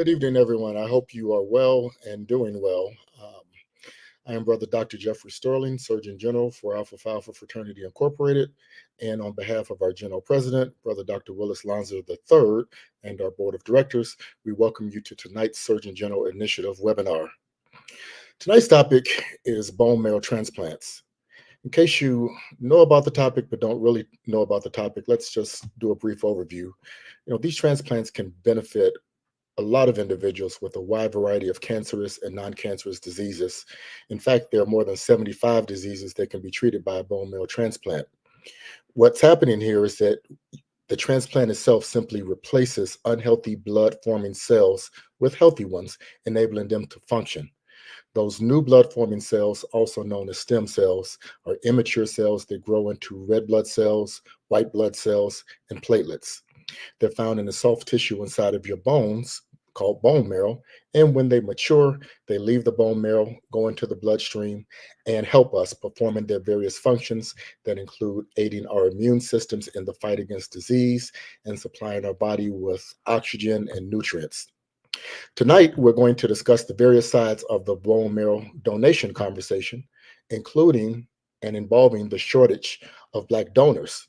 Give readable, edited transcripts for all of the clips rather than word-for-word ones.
Good evening, everyone. I hope you are well and doing well. I am Brother Dr. Jeffrey Sterling, Surgeon General for Alpha Phi Alpha Fraternity Incorporated. And on behalf of our General President, Brother Dr. Willis Lonzo III, and our Board of Directors, we welcome you to tonight's Surgeon General Initiative webinar. Tonight's topic is bone marrow transplants. In case you know about the topic but don't really know about the topic, let's just do a brief overview. These transplants can benefit a lot of individuals with a wide variety of cancerous and non-cancerous diseases. In fact, there are more than 75 diseases that can be treated by a bone marrow transplant. What's happening here is that the transplant itself simply replaces unhealthy blood-forming cells with healthy ones, enabling them to function. Those new blood-forming cells, also known as stem cells, are immature cells that grow into red blood cells, white blood cells, and platelets. They're found in the soft tissue inside of your bones, called bone marrow, and when they mature, they leave the bone marrow, go into the bloodstream, and help us performing their various functions that include aiding our immune systems in the fight against disease and supplying our body with oxygen and nutrients. Tonight, we're going to discuss the various sides of the bone marrow donation conversation, including and involving the shortage of Black donors,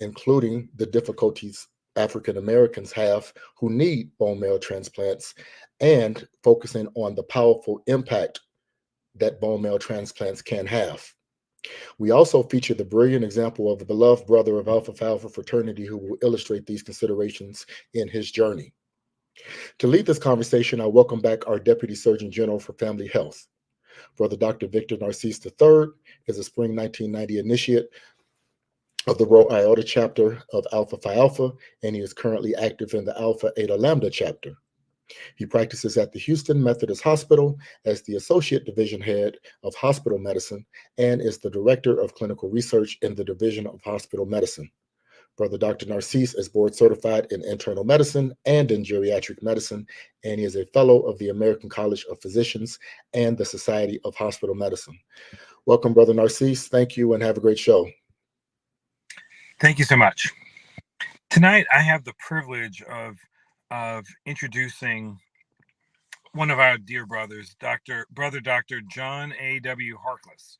including the difficulties African Americans have who need bone marrow transplants, and focusing on the powerful impact that bone marrow transplants can have. We also feature the brilliant example of a beloved brother of Alpha Phi Alpha fraternity who will illustrate these considerations in his journey. To lead this conversation, I welcome back our Deputy Surgeon General for Family Health. Brother Dr. Victor Narcisse III is a spring 1990 initiate of the Rho Iota chapter of Alpha Phi Alpha, and he is currently active in the Alpha Eta Lambda chapter. He practices at the Houston Methodist Hospital as the Associate Division Head of Hospital Medicine and is the Director of Clinical Research in the Division of Hospital Medicine. Brother Dr. Narcisse is board certified in internal medicine and in geriatric medicine, and he is a fellow of the American College of Physicians and the Society of Hospital Medicine. Welcome, Brother Narcisse. Thank you and have a great show. Thank you so much. Tonight, I have the privilege of introducing one of our dear brothers, Brother Dr. John A.W. Harkless.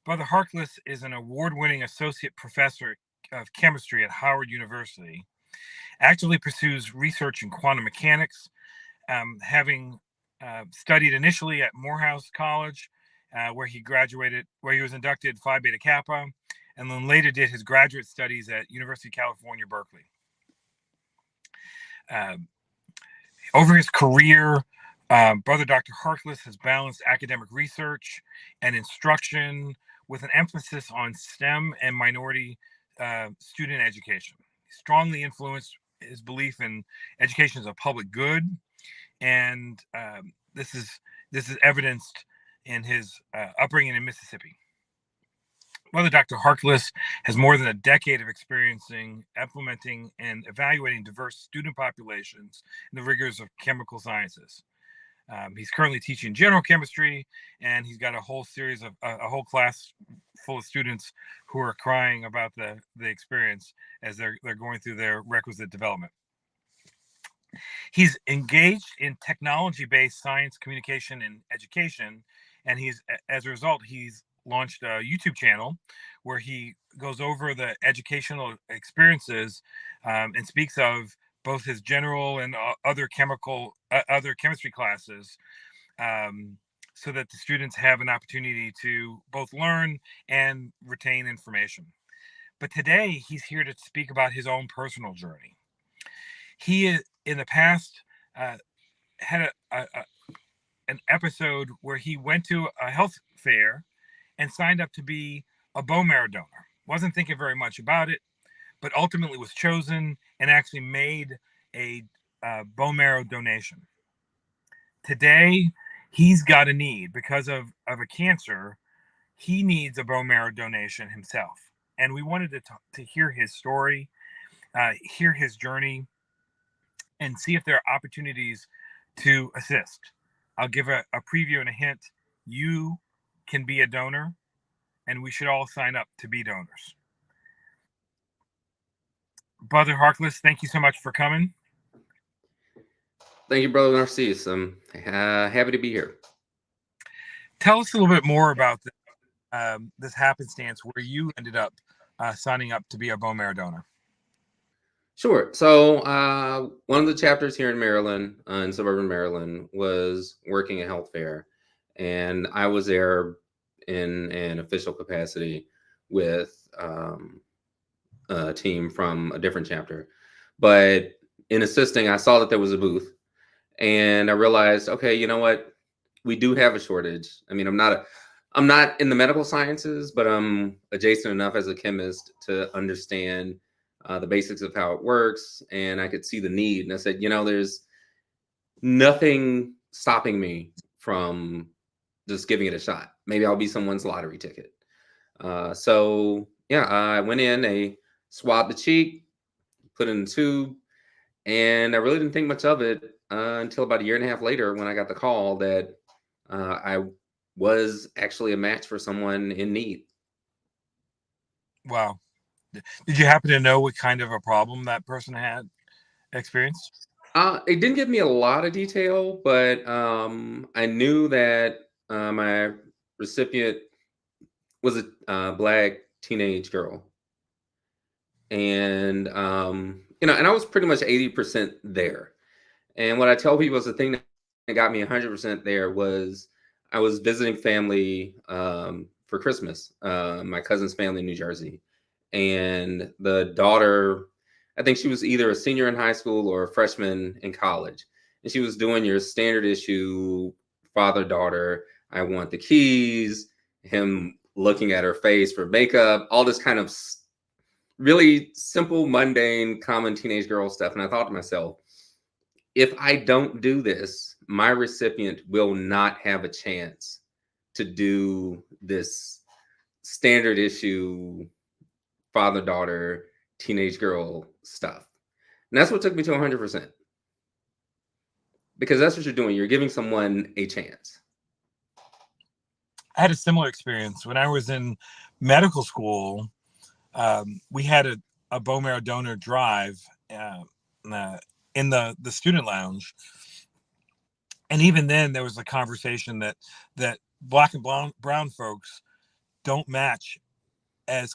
Brother Harkless is an award-winning associate professor of chemistry at Howard University, actively pursues research in quantum mechanics, having studied initially at Morehouse College, where he was inducted Phi Beta Kappa, and then later did his graduate studies at University of California, Berkeley. Over his career, Brother Dr. Harkless has balanced academic research and instruction with an emphasis on STEM and minority student education. He strongly influenced his belief in education as a public good, and this is evidenced in his upbringing in Mississippi. Brother Dr. Harkless has more than a decade of experiencing, implementing, and evaluating diverse student populations in the rigors of chemical sciences. He's currently teaching general chemistry, and he's got a whole series of a whole class full of students who are crying about the experience as they're going through their requisite development. He's engaged in technology-based science communication and education, and as a result, he's launched a YouTube channel where he goes over the educational experiences and speaks of both his general and other chemistry classes, so that the students have an opportunity to both learn and retain information. But today he's here to speak about his own personal journey. He, in the past, had an episode where he went to a health fair and signed up to be a bone marrow donor. Wasn't thinking very much about it, but ultimately was chosen and actually made a bone marrow donation. Today, he's got a need because of a cancer. He needs a bone marrow donation himself. And we wanted to hear his story, hear his journey, and see if there are opportunities to assist. I'll give a preview and a hint. You can be a donor, and we should all sign up to be donors. Brother Harkless, thank you so much for coming. Thank you, Brother Narcisse. I'm happy to be here. Tell us a little bit more about this happenstance where you ended up signing up to be a bone marrow donor. Sure. So, one of the chapters here in Maryland, in suburban Maryland, was working a health fair, and I was there in an official capacity with a team from a different chapter. But in assisting, I saw that there was a booth, and I realized, okay, you know what? We do have a shortage. I mean, I'm not in the medical sciences, but I'm adjacent enough as a chemist to understand the basics of how it works, and I could see the need. And I said, you know, there's nothing stopping me from just giving it a shot. Maybe I'll be someone's lottery ticket. So yeah, I went in, they swabbed the cheek, put in the tube, and I really didn't think much of it until about a year and a half later when I got the call that I was actually a match for someone in need. Wow. Did you happen to know what kind of a problem that person had experienced? It didn't give me a lot of detail, but I knew that my recipient was a black teenage girl, and you know, and I was pretty much 80% there. And what I tell people is the thing that got me 100% there was I was visiting family for Christmas, my cousin's family in New Jersey. And the daughter, I think she was either a senior in high school or a freshman in college. And she was doing your standard issue father daughter, I want the keys, him looking at her face for makeup, all this kind of really simple, mundane, common teenage girl stuff. And I thought to myself, if I don't do this, my recipient will not have a chance to do this standard issue father daughter teenage girl stuff. And that's what took me to 100%. Because that's what you're doing. You're giving someone a chance. I had a similar experience when I was in medical school. We had a bone marrow donor drive in the student lounge, and even then there was a conversation that black and brown folks don't match as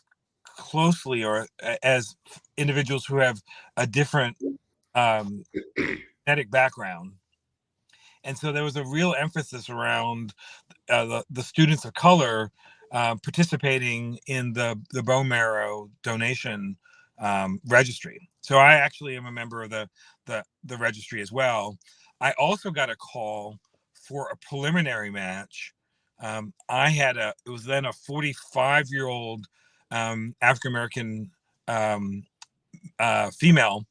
closely or as individuals who have a different genetic background. And so there was a real emphasis around the students of color participating in the bone marrow donation registry. So I actually am a member of the registry as well. I also got a call for a preliminary match. It was then a 45-year-old African American female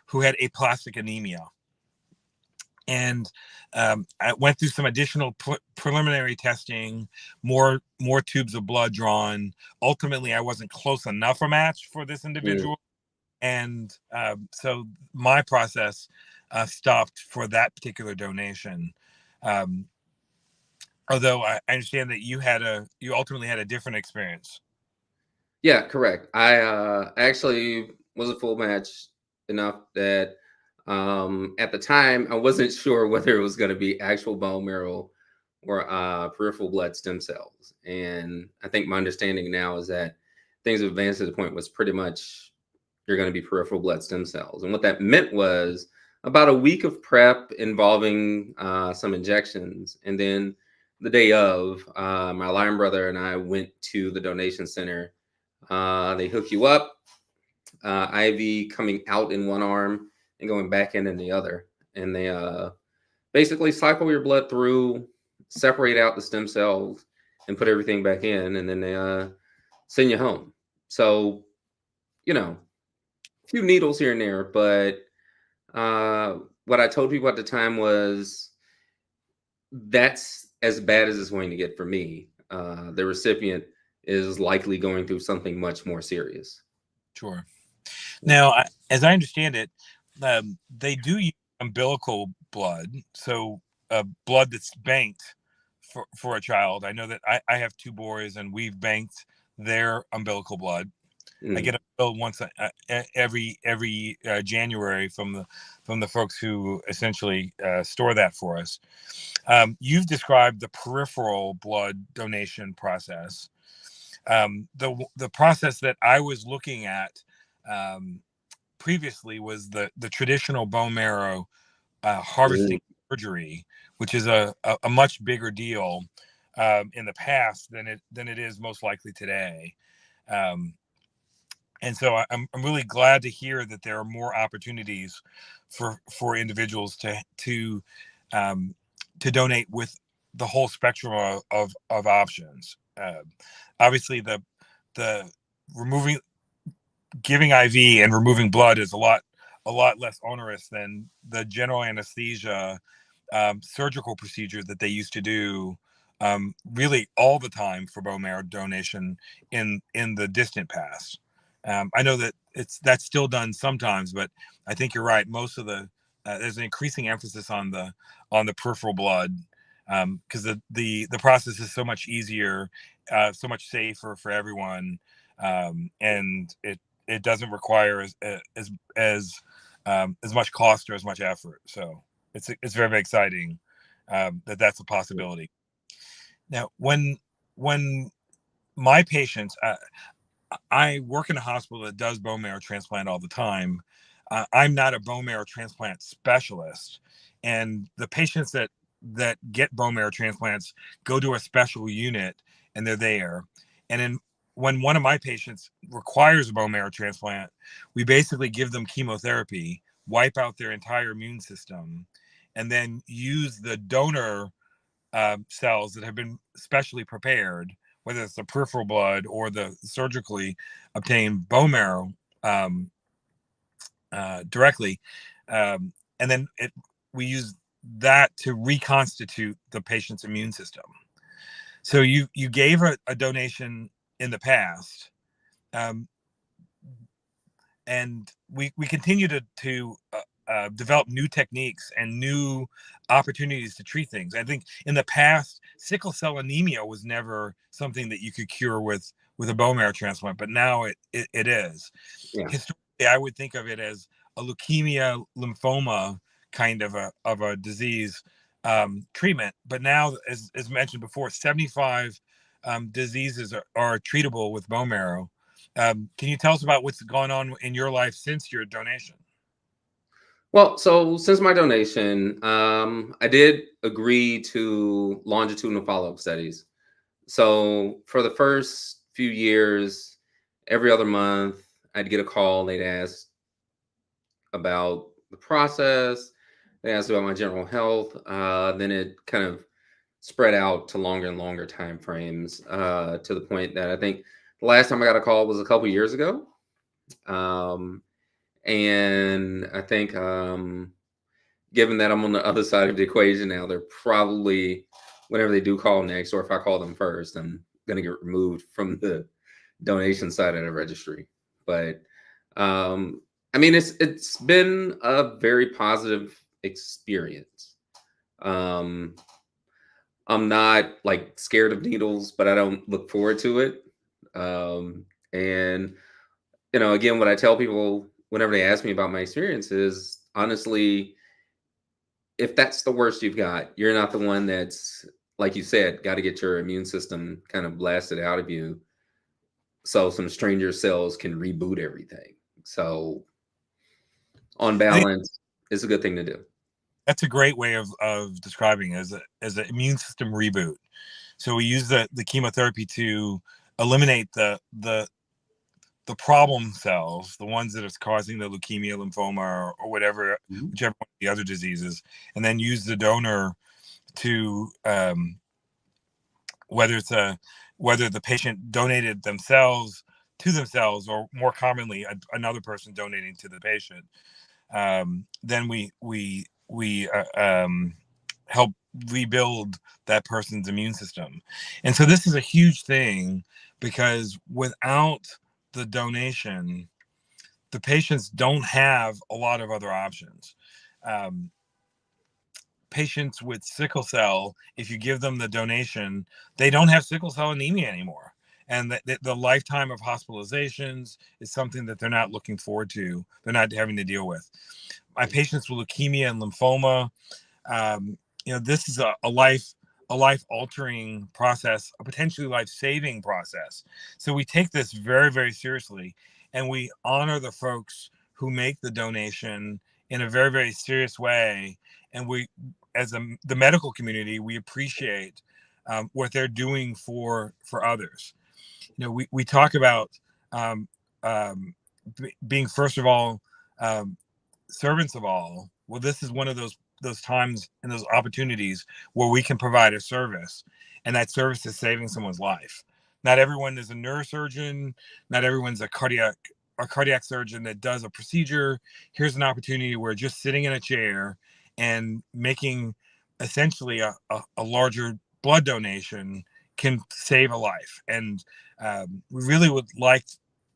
who had aplastic anemia. And I went through some additional preliminary testing, more tubes of blood drawn. Ultimately, I wasn't close enough a match for this individual, and so my process stopped for that particular donation. Um, Although I understand that you ultimately had a different experience. Yeah, correct. I actually was a full match enough that at the time I wasn't sure whether it was going to be actual bone marrow or peripheral blood stem cells. And I think my understanding now is that things have advanced to the point was pretty much you're going to be peripheral blood stem cells. And what that meant was about a week of prep involving some injections. And then the day of, my line brother and I went to the donation center. They hook you up, IV coming out in one arm and going back in the other. And they basically cycle your blood through, separate out the stem cells, and put everything back in. And then they send you home. So, you know, a few needles here and there. But what I told people at the time was that's as bad as it's going to get for me. The recipient is likely going through something much more serious. Sure. Now, as I understand it, they do use umbilical blood, so blood that's banked for a child. I know that I have two boys, and we've banked their umbilical blood. I get a bill once every January from the folks who essentially store that for us. You've described the peripheral blood donation process. The process that I was looking at previously was the traditional bone marrow harvesting surgery, which is a much bigger deal in the past than it is most likely today. And so I'm really glad to hear that there are more opportunities for individuals to donate with the whole spectrum of options. Obviously, the giving IV and removing blood is a lot less onerous than the general anesthesia surgical procedure that they used to do really all the time for bone marrow donation in the distant past. I know that that's still done sometimes, but I think you're right. Most of there's an increasing emphasis on the peripheral blood because the process is so much easier, so much safer for everyone, and it doesn't require as much cost or as much effort. So it's very, very exciting that's a possibility. Now, when my patients, I work in a hospital that does bone marrow transplant all the time. I'm not a bone marrow transplant specialist, and the patients that get bone marrow transplants go to a special unit, and they're there. And when one of my patients requires a bone marrow transplant, we basically give them chemotherapy, wipe out their entire immune system, and then use the donor cells that have been specially prepared, whether it's the peripheral blood or the surgically obtained bone marrow directly. And then we use that to reconstitute the patient's immune system. So you gave a donation in the past, and we continue to develop new techniques and new opportunities to treat things. I think in the past, sickle cell anemia was never something that you could cure with a bone marrow transplant, but now it is. Yeah. Historically, I would think of it as a leukemia, lymphoma kind of a disease treatment. But now, as mentioned before, 75 diseases are treatable with bone marrow. Can you tell us about what's gone on in your life since your donation? Well, so since my donation, I did agree to longitudinal follow-up studies. So for the first few years, every other month, I'd get a call. They'd ask about the process. They asked about my general health. Then it kind of spread out to longer and longer time frames to the point that I think the last time I got a call was a couple years ago. And I think given that I'm on the other side of the equation now, they're probably, whenever they do call next, or if I call them first, I'm going to get removed from the donation side of the registry. But I mean, it's been a very positive experience. I'm not like scared of needles, but I don't look forward to it. And again, what I tell people whenever they ask me about my experience is, honestly, if that's the worst you've got, you're not the one that's, like you said, got to get your immune system kind of blasted out of you so some stranger cells can reboot everything. So on balance, it's a good thing to do. That's a great way of describing it, as an immune system reboot. So we use the chemotherapy to eliminate the problem cells, the ones that is causing the leukemia, lymphoma, or whatever, whichever one of the other diseases, and then use the donor to whether the patient donated themselves to themselves, or more commonly another person donating to the patient. Then we help rebuild that person's immune system. And so this is a huge thing, because without the donation, the patients don't have a lot of other options. Patients with sickle cell, if you give them the donation, they don't have sickle cell anemia anymore. and that the lifetime of hospitalizations is something that they're not looking forward to. They're not having to deal with. My patients with leukemia and lymphoma, this is a life altering process, a potentially life saving process. So we take this very, very seriously, and we honor the folks who make the donation in a very, very serious way. And we, as the medical community, we appreciate what they're doing for others. We talk about being, first of all, servants of all. Well, this is one of those times and those opportunities where we can provide a service, and that service is saving someone's life. Not everyone is a neurosurgeon. Not everyone's a cardiac surgeon that does a procedure. Here's an opportunity where just sitting in a chair and making essentially a larger blood donation can save a life. And we really would like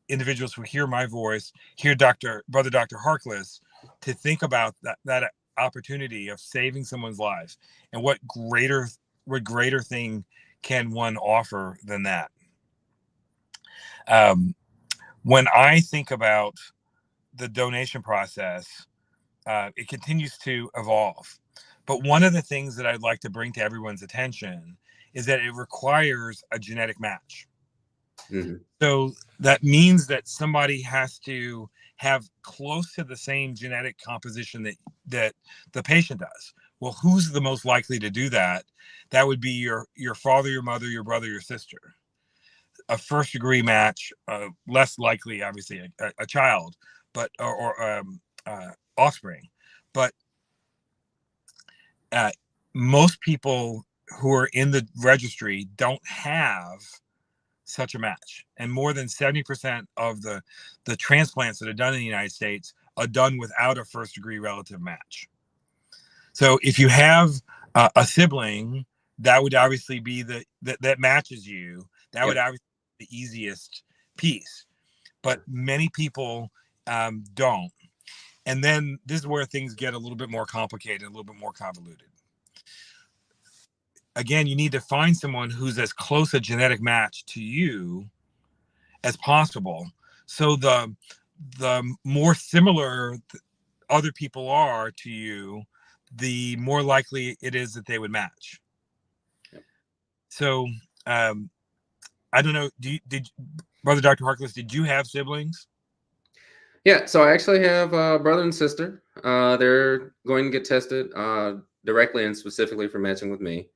individuals who hear my voice, hear Brother Dr. Harkless, to think about that opportunity of saving someone's life, and what greater thing can one offer than that. When I think about the donation process, it continues to evolve. But one of the things that I'd like to bring to everyone's attention is that it requires a genetic match. Mm-hmm. So that means that somebody has to have close to the same genetic composition that the patient does. Well, who's the most likely to do that? That would be your father, your mother, your brother, your sister. A first degree match, less likely, obviously, a child, but or offspring. But most people who are in the registry don't have such a match, and more than 70% of the transplants that are done in the United States are done without a first degree relative match. So if you have a sibling, that would obviously be that matches you. That would obviously be the easiest piece, but many people don't. And then this is where things get a little bit more complicated, a little bit more convoluted. Again, you need to find someone who's as close a genetic match to you as possible. So the more similar other people are to you, the more likely it is that they would match. So I don't know. Did Brother Dr. Harkless, did you have siblings? Yeah, so I actually have a brother and sister. They're going to get tested directly and specifically for matching with me.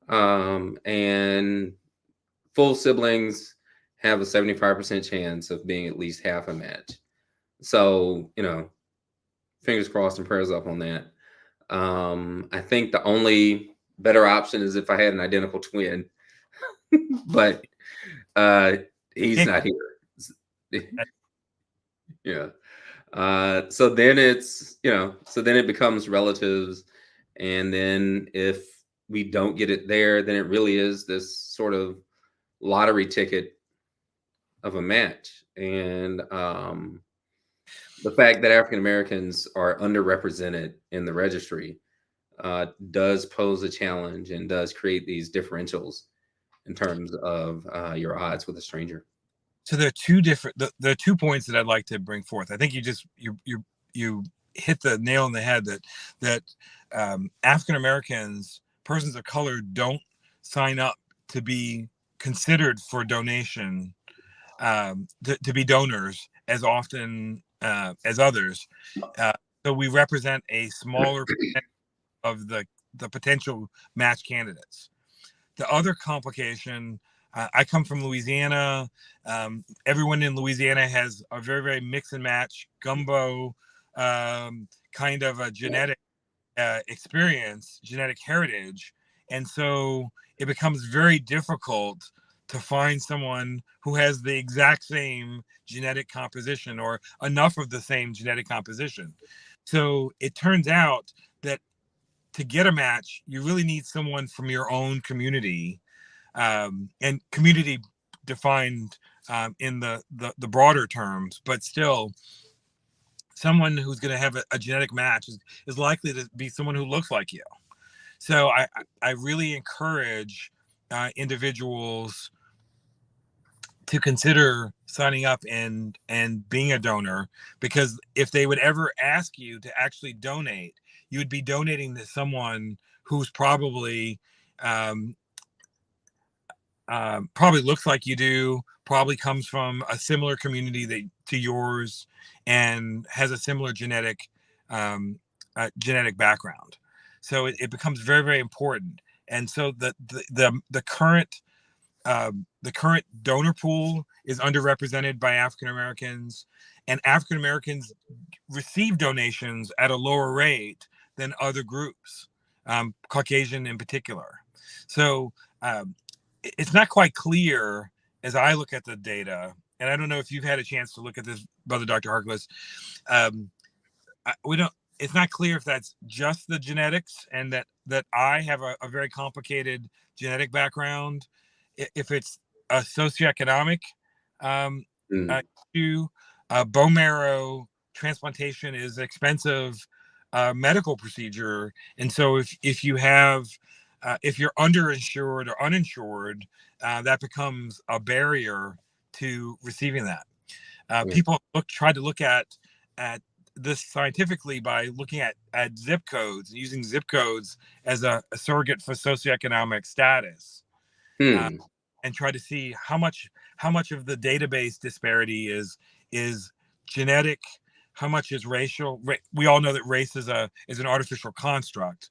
And full siblings have a 75% chance of being at least half a match. So, fingers crossed and prayers up on that. I think the only better option is if I had an identical twin, but he's not here. Yeah. So then it becomes relatives. And then if we don't get it there, then it really is this sort of lottery ticket of a match. And the fact that African Americans are underrepresented in the registry does pose a challenge and does create these differentials in terms of your odds with a stranger. So there are 2 points that I'd like to bring forth. I think you hit the nail on the head that African Americans, persons of color, don't sign up to be considered for donation, to be donors as often as others. So we represent a smaller percentage of the potential match candidates. The other complication, I come from Louisiana. Everyone in Louisiana has a very, very mix and match gumbo kind of a genetic experience, genetic heritage. And so it becomes very difficult to find someone who has the exact same genetic composition or enough of the same genetic composition. So it turns out that to get a match, you really need someone from your own community, and community defined in the broader terms, but still someone who's going to have a genetic match is likely to be someone who looks like you. So I really encourage individuals to consider signing up and being a donor, because if they would ever ask you to actually donate, you would be donating to someone who's probably probably looks like you do, probably comes from a similar community to yours, and has a similar genetic background. So it becomes very, very important. And so the current donor pool is underrepresented by African Americans, and African Americans receive donations at a lower rate than other groups, Caucasian in particular. So it's not quite clear as I look at the data, and I don't know if you've had a chance to look at this, Brother Dr. Harkless. We don't. It's not clear if that's just the genetics, and that I have a very complicated genetic background. If it's a socioeconomic issue, bone marrow transplantation is an expensive medical procedure, and so if you have if you're underinsured or uninsured, that becomes a barrier to receiving that. People try to look at this scientifically by looking at zip codes and using zip codes as a surrogate for socioeconomic status, and try to see how much of the database disparity is genetic, how much is racial. We all know that race is an artificial construct,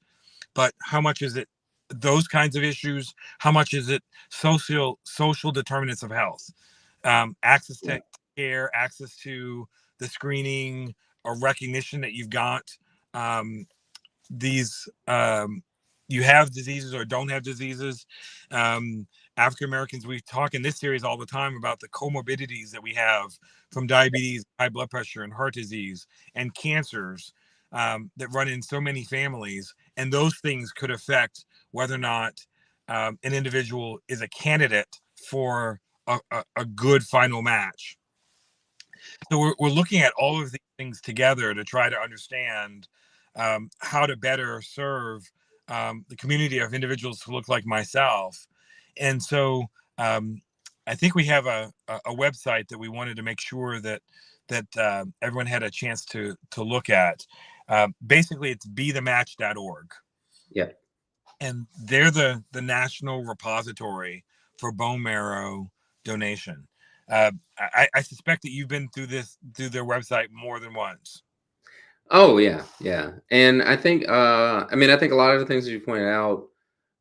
but how much is it those kinds of issues? How much is it social determinants of health, access to care, access to the screening or recognition that you've got these you have diseases or don't have diseases. African Americans, we talk in this series all the time about the comorbidities that we have from diabetes, high blood pressure, and heart disease, and cancers that run in so many families. And those things could affect whether or not an individual is a candidate for a good final match. So we're looking at all of these things together to try to understand how to better serve the community of individuals who look like myself. And so I think we have a website that we wanted to make sure that everyone had a chance to look at. Basically, it's bethematch.org. Yeah. And they're the national repository for bone marrow donation. I suspect that you've been through their website more than once. Oh yeah, yeah. And I think I think a lot of the things that you pointed out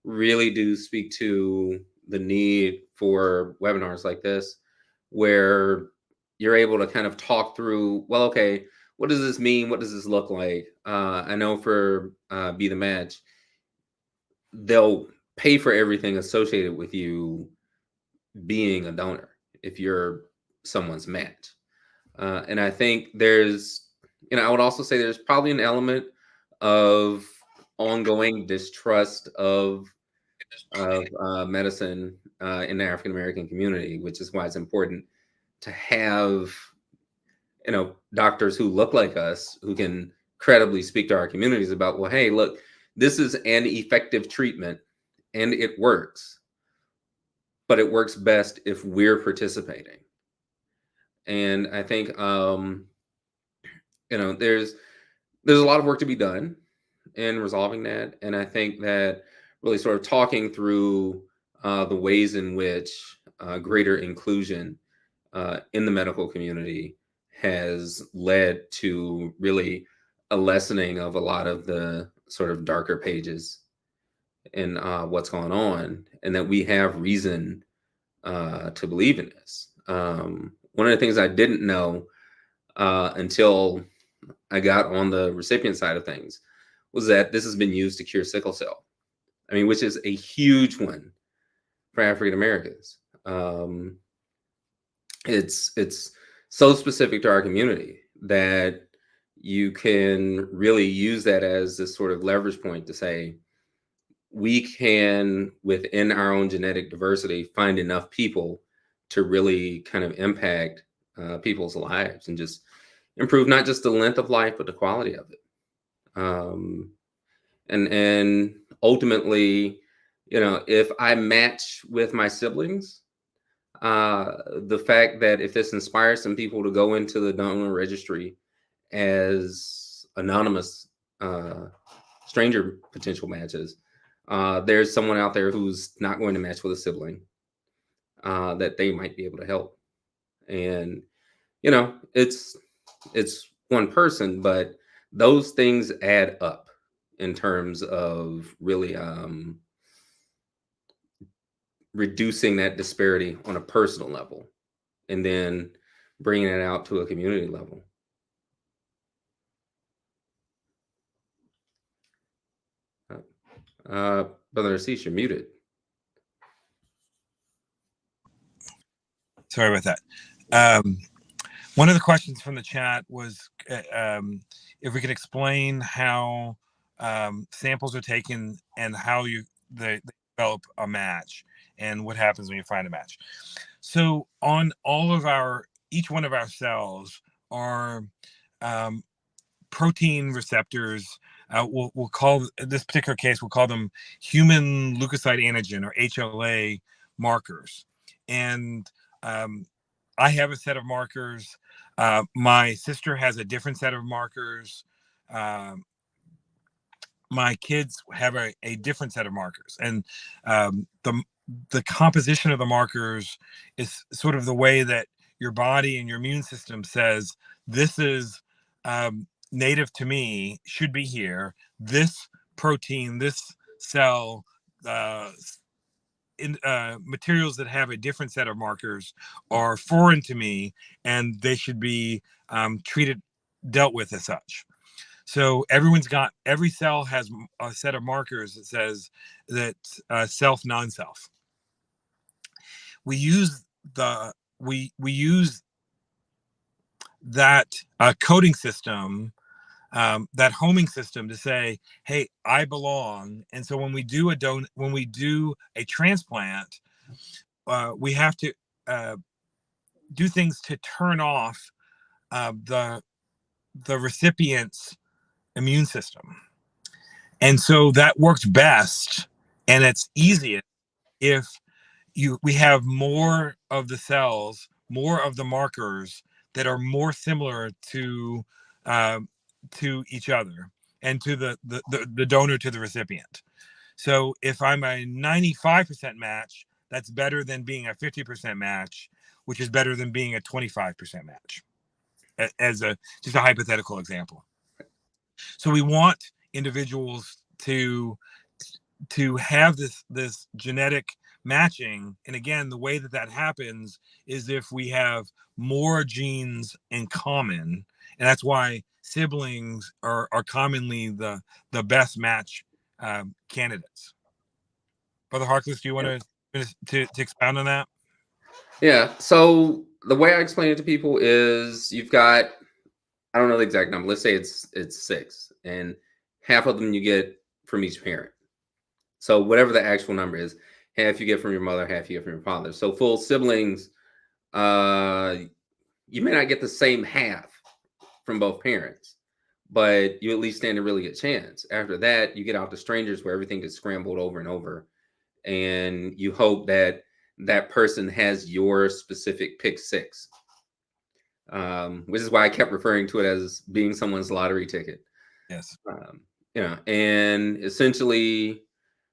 really do speak to the need for webinars like this, where you're able to kind of talk through, well, okay, what does this mean? What does this look like? I know for Be the Match, they'll pay for everything associated with you being a donor if you're someone's match. And I think I would also say there's probably an element of ongoing distrust of medicine in the African American community, which is why it's important to have doctors who look like us who can credibly speak to our communities about, well, hey, look, this is an effective treatment and it works, but it works best if we're participating. And I think there's a lot of work to be done in resolving that. And I think that really sort of talking through the ways in which greater inclusion in the medical community has led to really a lessening of a lot of the sort of darker pages in what's going on, and that we have reason to believe in this. One of the things I didn't know until I got on the recipient side of things was that this has been used to cure sickle cell. I mean, which is a huge one for African Americans. It's so specific to our community that you can really use that as this sort of leverage point to say, we can, within our own genetic diversity, find enough people to really kind of impact people's lives and just improve not just the length of life, but the quality of it. And ultimately, if I match with my siblings, The fact that if this inspires some people to go into the donor registry as anonymous stranger potential matches, there's someone out there who's not going to match with a sibling that they might be able to help. And it's one person, but those things add up in terms of really reducing that disparity on a personal level, and then bringing it out to a community level. Brother Assis, you're muted. Sorry about that. One of the questions from the chat was if we could explain how samples are taken and how they develop a match and what happens when you find a match. So on each one of our cells are protein receptors. We'll call, in this particular case, we'll call them human leukocyte antigen, or HLA markers. And I have a set of markers. My sister has a different set of markers. My kids have a different set of markers. And the composition of the markers is sort of the way that your body and your immune system says, this is native to me, should be here. This protein, this cell, materials that have a different set of markers are foreign to me, and they should be dealt with as such. So every cell has a set of markers that says that self, non-self. We use that coding system, that homing system, to say, hey, I belong. And so when we do a transplant, we have to do things to turn off the recipient's immune system. And so that works best, and it's easiest if we have more of the cells, more of the markers that are more similar to each other and to the donor to the recipient. So if I'm a 95% match, that's better than being a 50% match, which is better than being a 25% match, as just a hypothetical example. So we want individuals to have this genetic matching. And again, the way that happens is if we have more genes in common. And that's why siblings are commonly the best match candidates. Brother Harkless, do you want to expound on that? Yeah. So the way I explain it to people is, you've got, I don't know the exact number. Let's say it's 6, and half of them you get from each parent. So whatever the actual number is, half you get from your mother, half you get from your father. So full siblings, you may not get the same half from both parents, but you at least stand a really good chance. After that, you get out to strangers, where everything gets scrambled over and over, and you hope that that person has your specific pick 6. Which is why I kept referring to it as being someone's lottery ticket. Yes. And essentially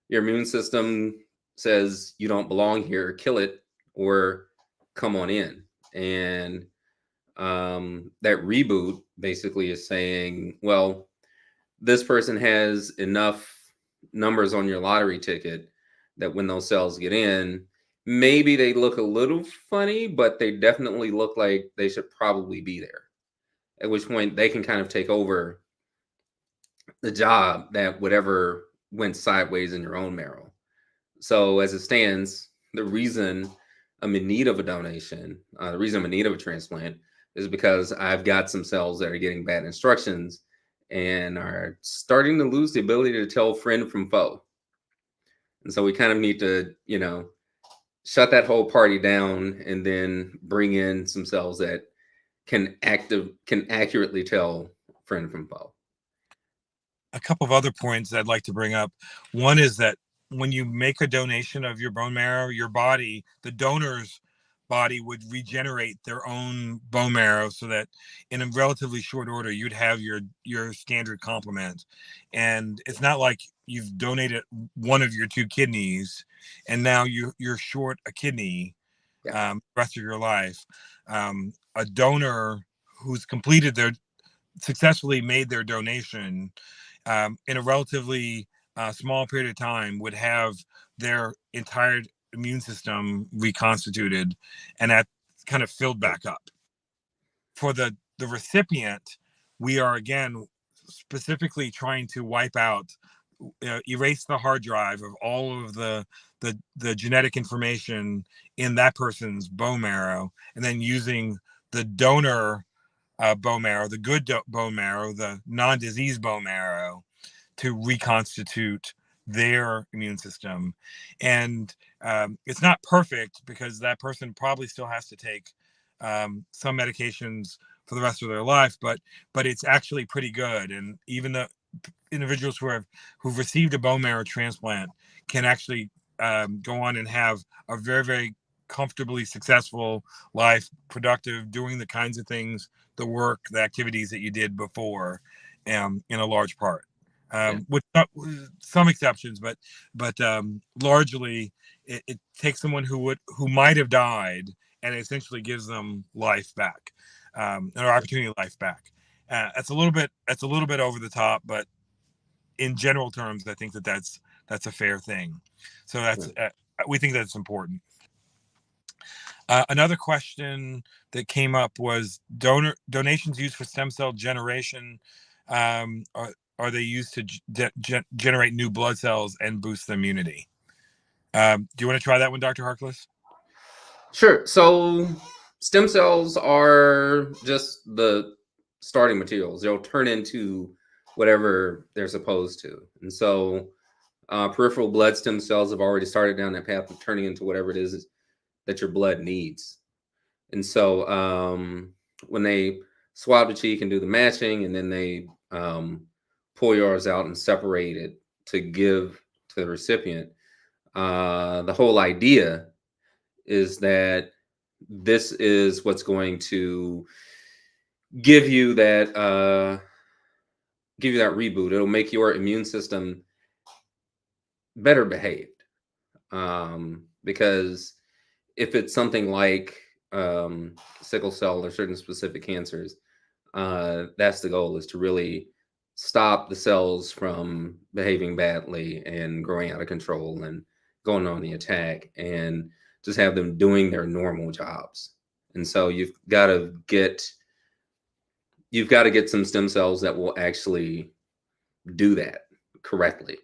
your immune system says, you don't belong here, kill it, or come on in. And that reboot basically is saying, well, this person has enough numbers on your lottery ticket that when those cells get in, maybe they look a little funny, but they definitely look like they should probably be there. At which point they can kind of take over the job that whatever went sideways in your own marrow. So as it stands, the reason I'm in need of a donation, the reason I'm in need of a transplant, is because I've got some cells that are getting bad instructions and are starting to lose the ability to tell friend from foe. And so we kind of need to, shut that whole party down, and then bring in some cells that can accurately tell friend from foe. A couple of other points I'd like to bring up. One is that when you make a donation of your bone marrow, your body, the donor's body would regenerate their own bone marrow, so that in a relatively short order you'd have your standard complement. And it's not like you've donated one of your two kidneys and now you're short a kidney Yeah. rest of your life. A donor who's completed their successfully made their donation in a relatively small period of time would have their entire immune system reconstituted and that kind of filled back up. For the recipient, we are again specifically trying to wipe out, erase the hard drive of all of the genetic information in that person's bone marrow, and then using the donor bone marrow, the good bone marrow, the non-disease bone marrow, to reconstitute their immune system. And it's not perfect because that person probably still has to take some medications for the rest of their life, but it's actually pretty good. And even the individuals who've received a bone marrow transplant can actually go on and have a very, very comfortably successful life, productive, doing the kinds of things, the work, the activities that you did before, in a large part. With some exceptions, but largely it takes someone who might have died and essentially gives them life back, an opportunity of life back. That's a little bit over the top, but in general terms, I think that's a fair thing. So that's we think that's important. Another question that came up was donations used for stem cell generation. Are they used to generate new blood cells and boost the immunity? Do you want to try that one, Dr. Harkless? Sure. So stem cells are just the starting materials. They'll turn into whatever they're supposed to. And so peripheral blood stem cells have already started down that path of turning into whatever it is that your blood needs. And so when they swab the cheek and do the matching, and then they pull yours out and separate it to give to the recipient, the whole idea is that this is what's going to give you that reboot. It'll make your immune system better behaved, because if it's something like sickle cell or certain specific cancers, that's the goal, is to really stop the cells from behaving badly and growing out of control and going on the attack, and just have them doing their normal jobs. And so you've got to get some stem cells that will actually do that correctly,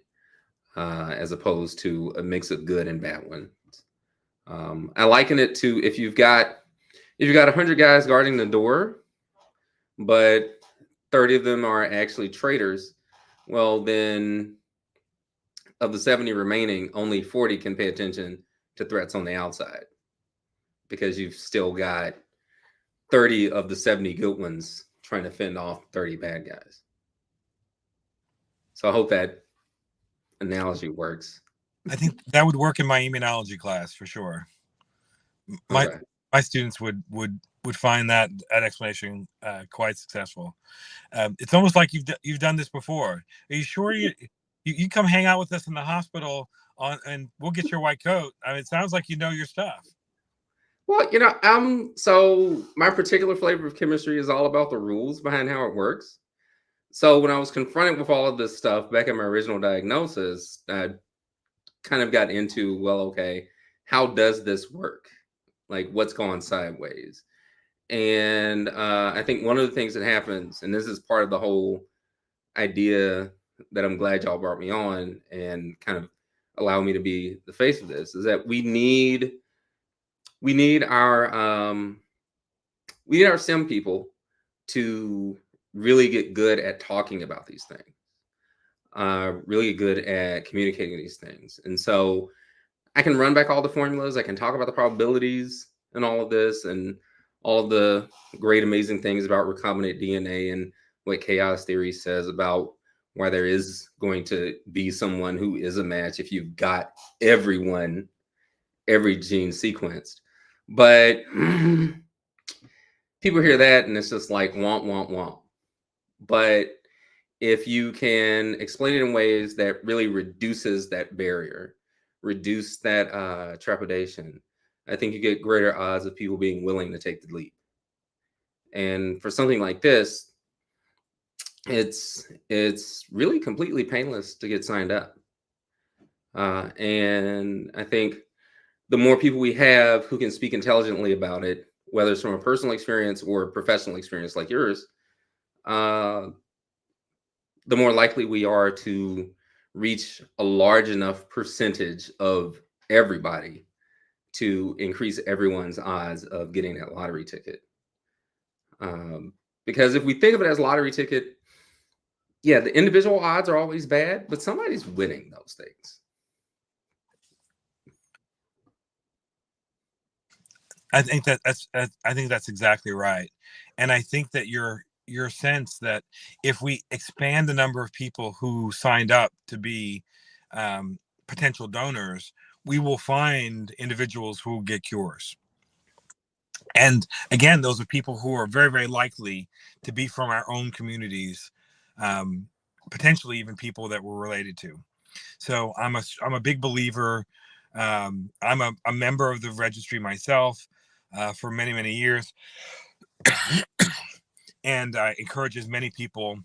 as opposed to a mix of good and bad ones. I liken it to if you've got 100 guys guarding the door, but 30 of them are actually traitors. Well, then of the 70 remaining, only 40 can pay attention to threats on the outside, because you've still got 30 of the 70 good ones trying to fend off 30 bad guys. So I hope that analogy works. I think that would work in my immunology class for sure. My students would find that explanation quite successful. It's almost like you've done this before. Are you sure you come hang out with us in the hospital and we'll get your white coat? I mean, it sounds like you know your stuff. Well, so my particular flavor of chemistry is all about the rules behind how it works. So when I was confronted with all of this stuff back in my original diagnosis, I kind of got into, well, okay, how does this work? Like, what's gone sideways? And I think one of the things that happens, and this is part of the whole idea that I'm glad y'all brought me on and kind of allow me to be the face of this, is that we need our STEM people to really get good at talking about these things, really good at communicating these things. And so I can run back all the formulas, I can talk about the probabilities and all of this, and all of the great, amazing things about recombinant DNA and what chaos theory says about why there is going to be someone who is a match if you've got every gene sequenced. But people hear that and it's just like womp, womp, womp. But if you can explain it in ways that really reduces that barrier, reduce that trepidation, I think you get greater odds of people being willing to take the leap. And for something like this, it's really completely painless to get signed up. And I think the more people we have who can speak intelligently about it, whether it's from a personal experience or professional experience like yours, uh, the more likely we are to reach a large enough percentage of everybody to increase everyone's odds of getting that lottery ticket. Because if we think of it as lottery ticket, yeah, the individual odds are always bad, but somebody's winning those things. I think that's exactly right, and I think that your sense that if we expand the number of people who signed up to be potential donors, we will find individuals who will get cures. And again, those are people who are very, very likely to be from our own communities, potentially even people that we're related to. So I'm a big believer. I'm a member of the registry myself for many, many years. And I encourage as many people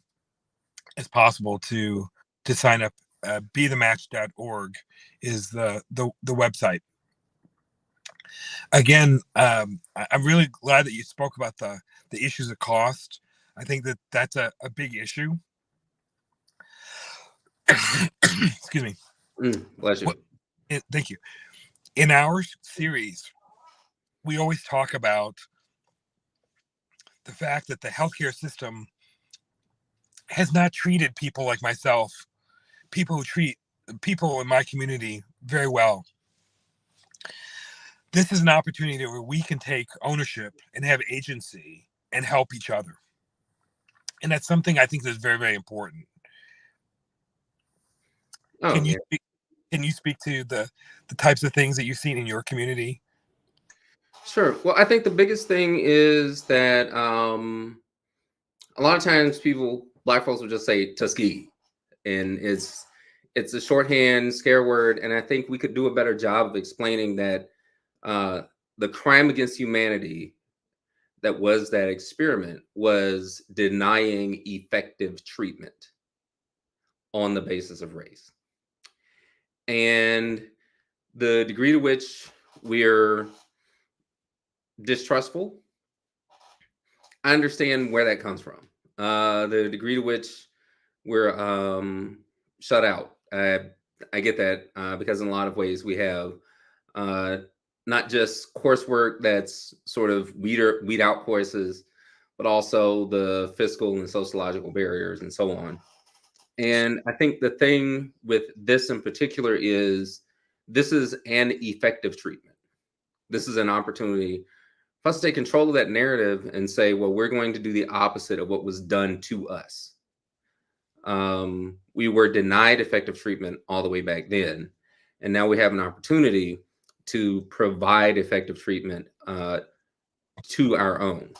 as possible to sign up. Bethematch.org is the website. Again, I'm really glad that you spoke about the issues of cost. I think that that's a big issue. Excuse me. Bless you. Thank you. In our series, we always talk about the fact that the healthcare system has not treated people like myself, people who treat people in my community very well. This is an opportunity where we can take ownership and have agency and help each other. And that's something I think that's very, very important. Oh, Can you yeah. can you speak to the types of things that you've seen in your community? Sure. Well, I think the biggest thing is that a lot of times black folks will just say Tuskegee, and it's a shorthand scare word. And I think we could do a better job of explaining that the crime against humanity that was that experiment was denying effective treatment on the basis of race. And the degree to which we're distrustful, I understand where that comes from. The degree to which we're shut out, I get that because in a lot of ways we have uh, not just coursework that's sort of weed out courses, but also the fiscal and sociological barriers and so on. And I think the thing with this in particular is this is an effective treatment. This is an opportunity for us to take control of that narrative and say, well, we're going to do the opposite of what was done to us. We were denied effective treatment all the way back then. And now we have an opportunity to provide effective treatment to our own.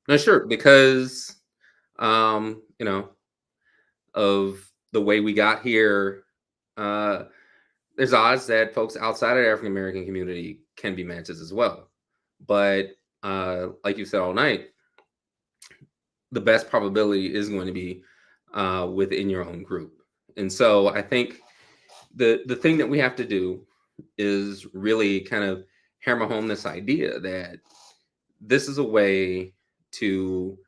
Now, sure, because, you know, of the way we got here, there's odds that folks outside of the African American community can be matches as well. But like you said all night, the best probability is going to be within your own group. And so I think the thing that we have to do is really kind of hammer home this idea that this is a way to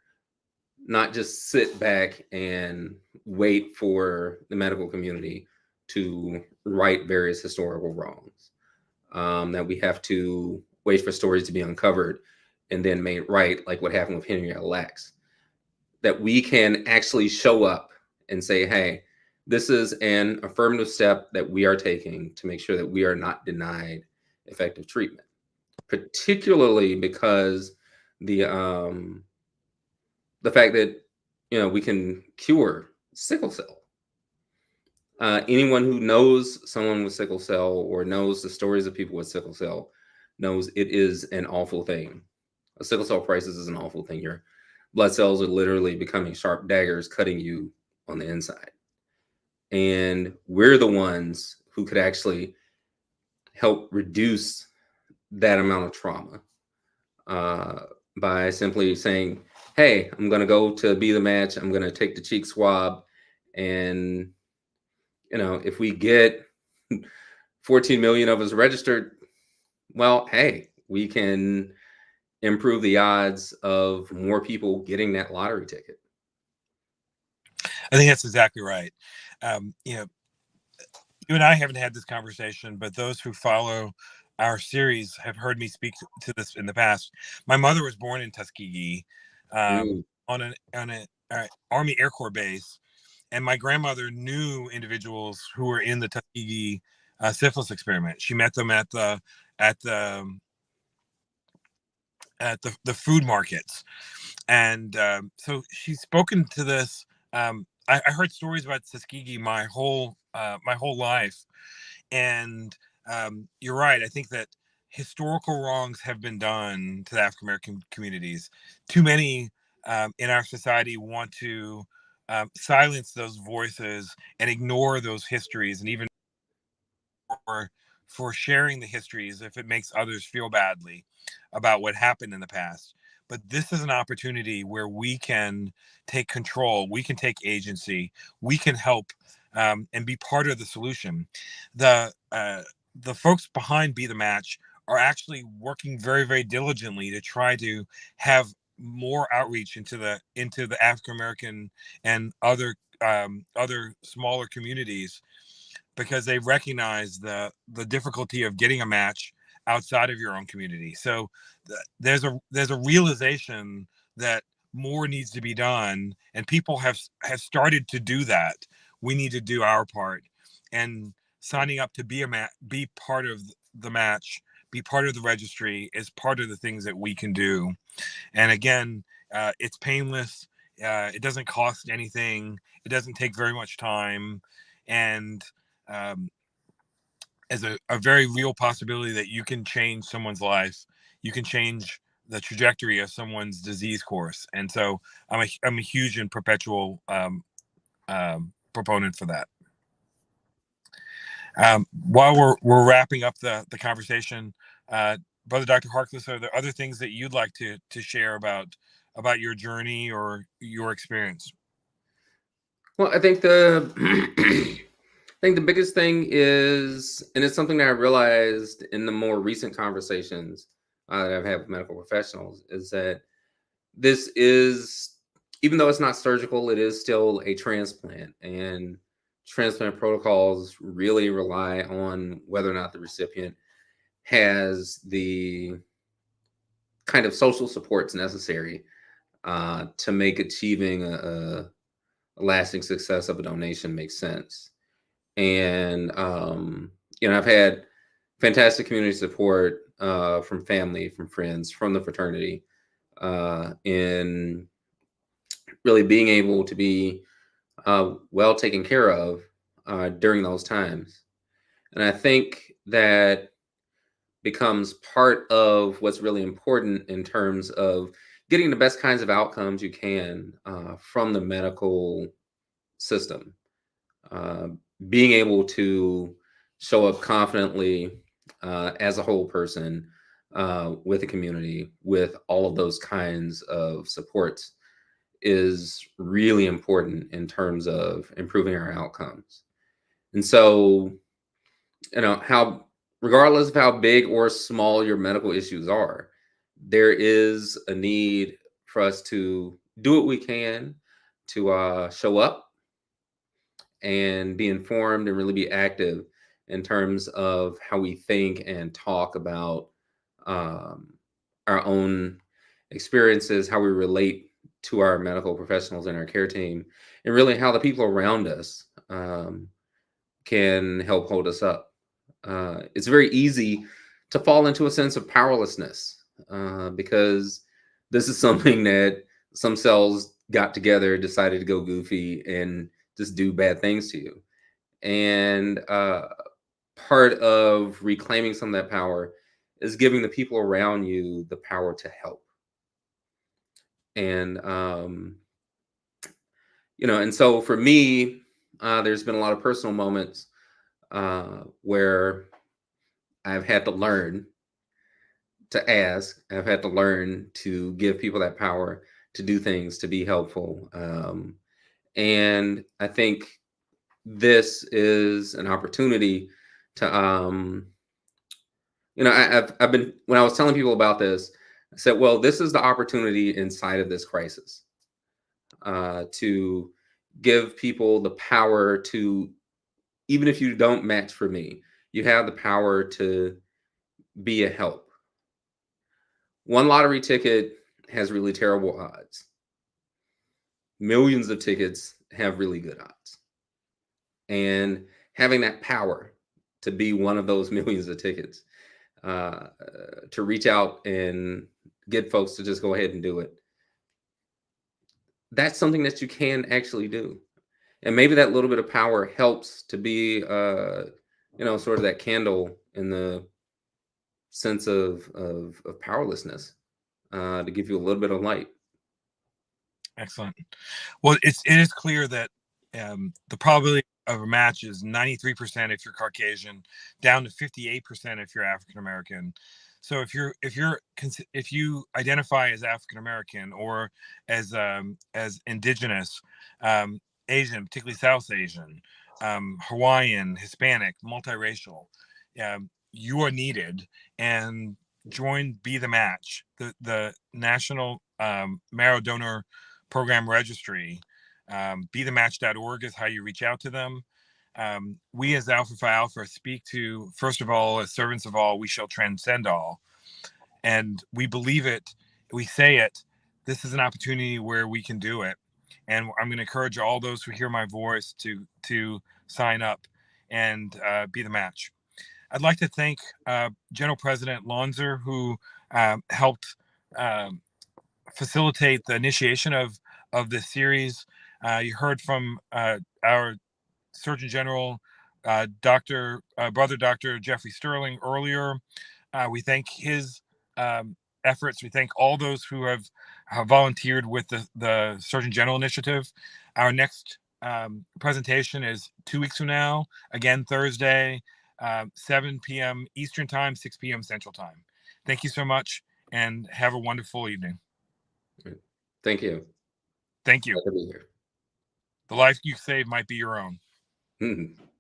not just sit back and wait for the medical community to right various historical wrongs. That we have to wait for stories to be uncovered and then made right, like what happened with Henrietta Lacks. That we can actually show up and say, hey, this is an affirmative step that we are taking to make sure that we are not denied effective treatment, particularly because the fact that we can cure sickle cell. Anyone who knows someone with sickle cell or knows the stories of people with sickle cell knows it is an awful thing. A sickle cell crisis is an awful thing. Your blood cells are literally becoming sharp daggers cutting you on the inside. And we're the ones who could actually help reduce that amount of trauma uh, by simply saying, hey, I'm going to go to be the match. I'm going to take the cheek swab. And, if we get 14 million of us registered, well, hey, we can improve the odds of more people getting that lottery ticket. I think that's exactly right. You and I haven't had this conversation, but those who follow our series have heard me speak to this in the past. My mother was born in Tuskegee, on an Army Air Corps base, and my grandmother knew individuals who were in the Tuskegee syphilis experiment. She met them at the food markets, and so she's spoken to this. I heard stories about Tuskegee my whole life, and you're right. I think that historical wrongs have been done to the African American communities. Too many in our society want to silence those voices and ignore those histories, and even for sharing the histories if it makes others feel badly about what happened in the past. But this is an opportunity where we can take control, we can take agency, we can help and be part of the solution. The folks behind Be the Match are actually working very, very diligently to try to have more outreach into the African American and other smaller communities, because they recognize the difficulty of getting a match outside of your own community. So there's a realization that more needs to be done, and people have started to do that. We need to do our part, and signing up to be part of the match, be part of the registry is part of the things that we can do. And again, it's painless. It doesn't cost anything. It doesn't take very much time, and as a very real possibility that you can change someone's life. You can change the trajectory of someone's disease course. And so I'm a huge and perpetual proponent for that. While we're wrapping up the conversation, Brother Dr. Harkless, are there other things that you'd like to share about your journey or your experience? Well, I think the biggest thing is, and it's something that I realized in the more recent conversations that I've had with medical professionals, is that this is, even though it's not surgical, it is still a transplant, and transplant protocols really rely on whether or not the recipient has the kind of social supports necessary to make achieving a lasting success of a donation make sense. And I've had fantastic community support from family, from friends, from the fraternity, in really being able to be well taken care of during those times. And I think that becomes part of what's really important in terms of getting the best kinds of outcomes you can from the medical system. Uh, Being able to show up confidently as a whole person with the community, with all of those kinds of supports, is really important in terms of improving our outcomes. And so, how, regardless of how big or small your medical issues are, there is a need for us to do what we can to show up and be informed and really be active in terms of how we think and talk about our own experiences, how we relate to our medical professionals and our care team, and really how the people around us can help hold us up. It's very easy to fall into a sense of powerlessness because this is something that some cells got together, decided to go goofy, and just do bad things to you. And part of reclaiming some of that power is giving the people around you the power to help. And and so for me, there's been a lot of personal moments where I've had to learn to ask. I've had to learn to give people that power to do things, to be helpful. And I think this is an opportunity to, I've been, when I was telling people about this, I said, well, this is the opportunity inside of this crisis to give people the power to, even if you don't match for me, you have the power to be a help. One lottery ticket has really terrible odds. Millions of tickets have really good odds. And having that power to be one of those millions of tickets, to reach out and get folks to just go ahead and do it, that's something that you can actually do. And maybe that little bit of power helps to be, sort of that candle in the sense of powerlessness, to give you a little bit of light. Excellent. Well, it is clear that the probability of a match is 93% if you're Caucasian, down to 58% if you're African American. So if you identify as African American or as indigenous, Asian, particularly South Asian, Hawaiian, Hispanic, multiracial, you are needed, and join Be the Match, the national Marrow donor program registry. BeTheMatch.org is how you reach out to them. We as Alpha Phi Alpha speak to, first of all, as servants of all, we shall transcend all. And we believe it, we say it. This is an opportunity where we can do it. And I'm going to encourage all those who hear my voice to sign up and be the match. I'd like to thank General President Lonzer, who helped facilitate the initiation of this series. You heard from our Surgeon General, Brother Dr. Jeffrey Sterling earlier. We thank his efforts. We thank all those who have volunteered with the Surgeon General Initiative. Our next presentation is 2 weeks from now, again Thursday, 7 p.m. Eastern Time, 6 p.m. Central Time. Thank you so much, and have a wonderful evening. Thank you. Thank you. Glad to be here. The life you saved might be your own.